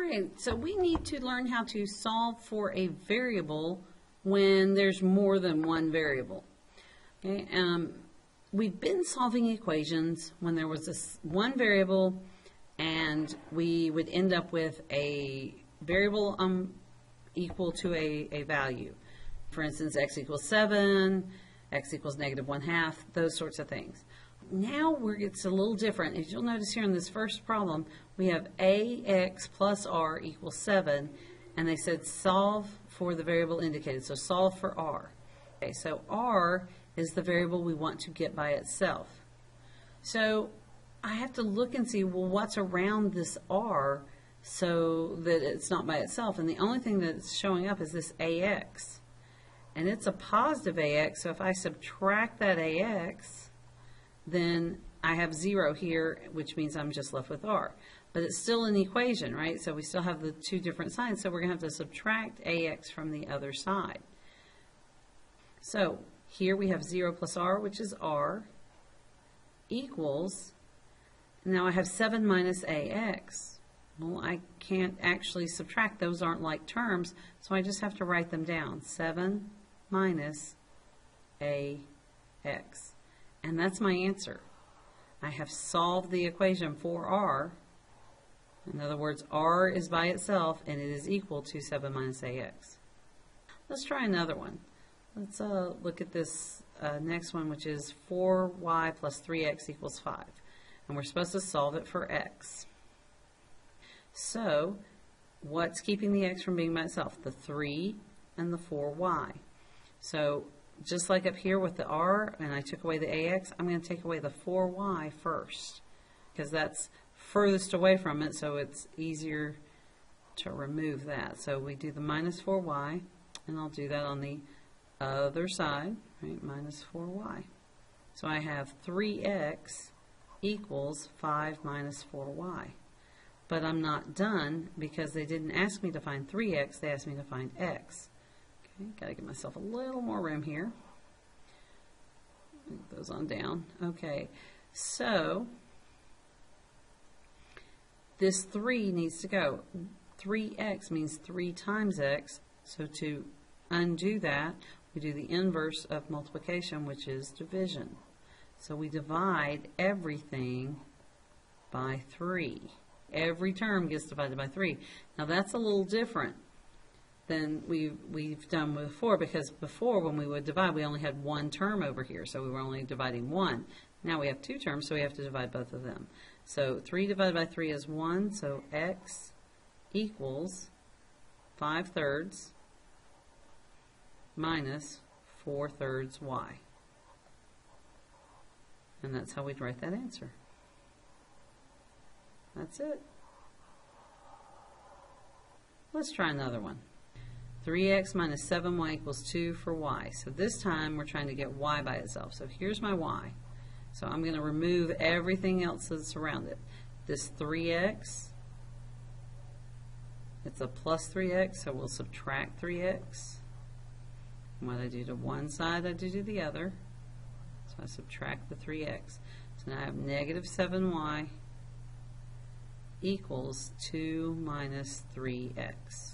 right, so we need to learn how to solve for a variable when there's more than one variable. Okay, we've been solving equations when there was this one variable and we would end up with a variable equal to a value. For instance, x equals 7, x equals -1/2, those sorts of things. Now it's a little different. As you'll notice here in this first problem, we have ax plus r equals 7, and they said solve for the variable indicated, so solve for r. Okay, so r is the variable we want to get by itself. So I have to look and see, well, what's around this r so that it's not by itself, and the only thing that's showing up is this ax. And it's a positive ax, so if I subtract that ax, then I have 0 here, which means I'm just left with r. But it's still an equation, right? So we still have the two different signs, so we're going to have to subtract ax from the other side. So here we have 0 plus r, which is r, equals, now I have 7 minus ax. Well, I can't actually subtract. Those aren't like terms, so I just have to write them down. 7 minus ax. And that's my answer. I have solved the equation for r. In other words, r is by itself, and it is equal to 7 minus ax. Let's try another one. Let's look at this next one, which is 4y plus 3x equals 5. And we're supposed to solve it for x. So, what's keeping the x from being by itself? The 3 and the 4y. So, just like up here with the r, and I took away the ax, I'm going to take away the 4y first, because that's furthest away from it, so it's easier to remove that. So we do the minus 4y, and I'll do that on the other side, right, minus 4y. So I have 3x equals 5 minus 4y. But I'm not done because they didn't ask me to find 3x, they asked me to find x. Okay, got to give myself a little more room here. Move those on down. Okay, so this 3 needs to go. 3x means 3 times x, so to undo that, we do the inverse of multiplication, which is division. So we divide everything by 3. Every term gets divided by 3. Now that's a little different than we've done before, because before when we would divide we only had one term over here, so we were only dividing 1. Now we have 2 terms, so we have to divide both of them. So 3 divided by 3 is 1, so x equals 5/3 minus 4/3 y. And that's how we'd write that answer. That's it. Let's try another one. 3x minus 7y equals 2 for y. So this time we're trying to get y by itself. So here's my y. So I'm going to remove everything else that's around it. This 3x, it's a plus 3x, so we'll subtract 3x. And what I do to one side, I do to the other. So I subtract the 3x. So now I have negative 7y equals 2 minus 3x.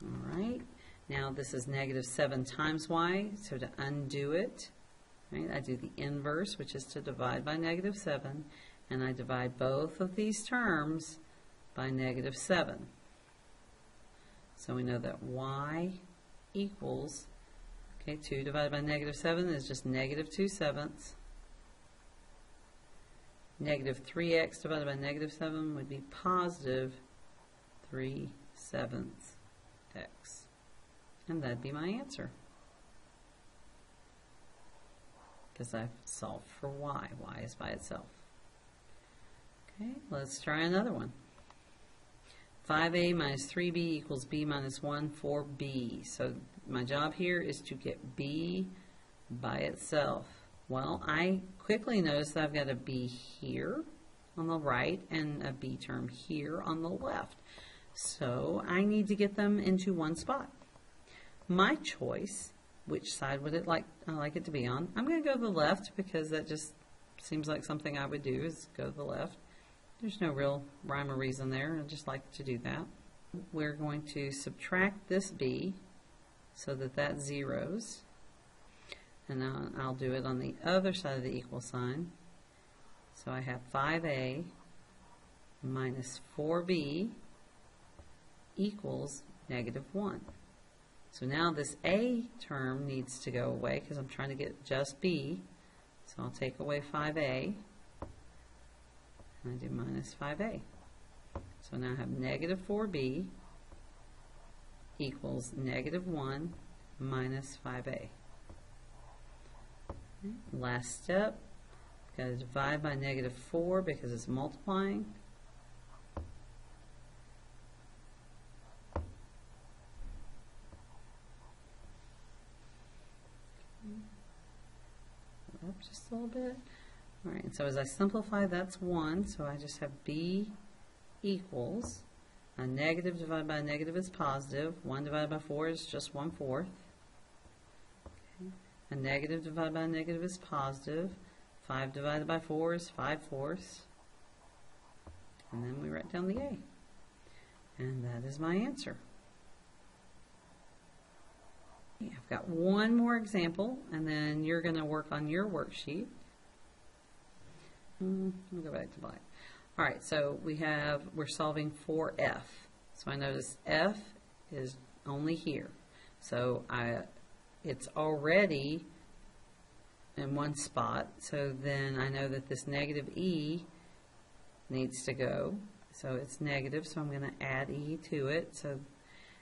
Alright, now this is negative 7 times y, so to undo it, right, I do the inverse, which is to divide by negative 7, and I divide both of these terms by negative 7. So we know that y equals, okay, 2 divided by negative 7 is just negative 2/7. Negative 3x divided by negative 7 would be positive 3/7 x. And that'd be my answer, because I've solved for y. Y is by itself. Okay, let's try another one. 5a minus 3b equals b minus 1 for b. So my job here is to get b by itself. Well, I quickly notice that I've got a b here on the right and a b term here on the left. So I need to get them into one spot. My choice, which side would I like it to be on? I'm going to go to the left because that just seems like something I would do, is go to the left. There's no real rhyme or reason there. I just like to do that. We're going to subtract this b so that that zeros. And now I'll do it on the other side of the equal sign. So I have 5a minus 4b equals negative 1. So now this a term needs to go away because I'm trying to get just b. So I'll take away 5a, and I do minus 5a. So now I have negative 4b equals negative 1 minus 5a. Okay. Last step, got to divide by negative 4 because it's multiplying. Up just a little bit. All right, so as I simplify, that's 1, so I just have b equals a negative divided by a negative is positive. 1 divided by 4 is just 1/4. Okay. A negative divided by a negative is positive. 5 divided by 4 is 5/4. And then we write down the a. And that is my answer. I've got one more example, and then you're going to work on your worksheet. We'll go back to black. All right, so we're solving for f. So I notice f is only here. So it's already in one spot. So then I know that this negative e needs to go. So it's negative, so I'm going to add e to it.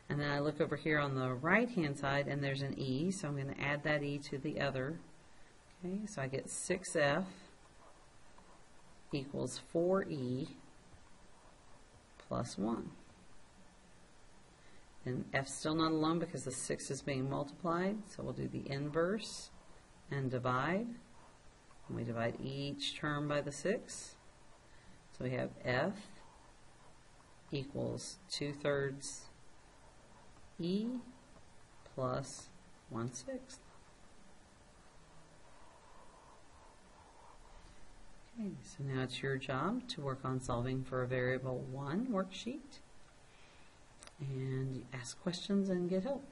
And then I look over here on the right-hand side, and there's an e, so I'm going to add that e to the other. Okay, so I get 6f equals 4e plus 1. And f's still not alone because the 6 is being multiplied, so we'll do the inverse and divide. And we divide each term by the 6. So we have f equals 2/3 e plus 1/6. Okay, so now it's your job to work on solving for a variable 1 worksheet and ask questions and get help.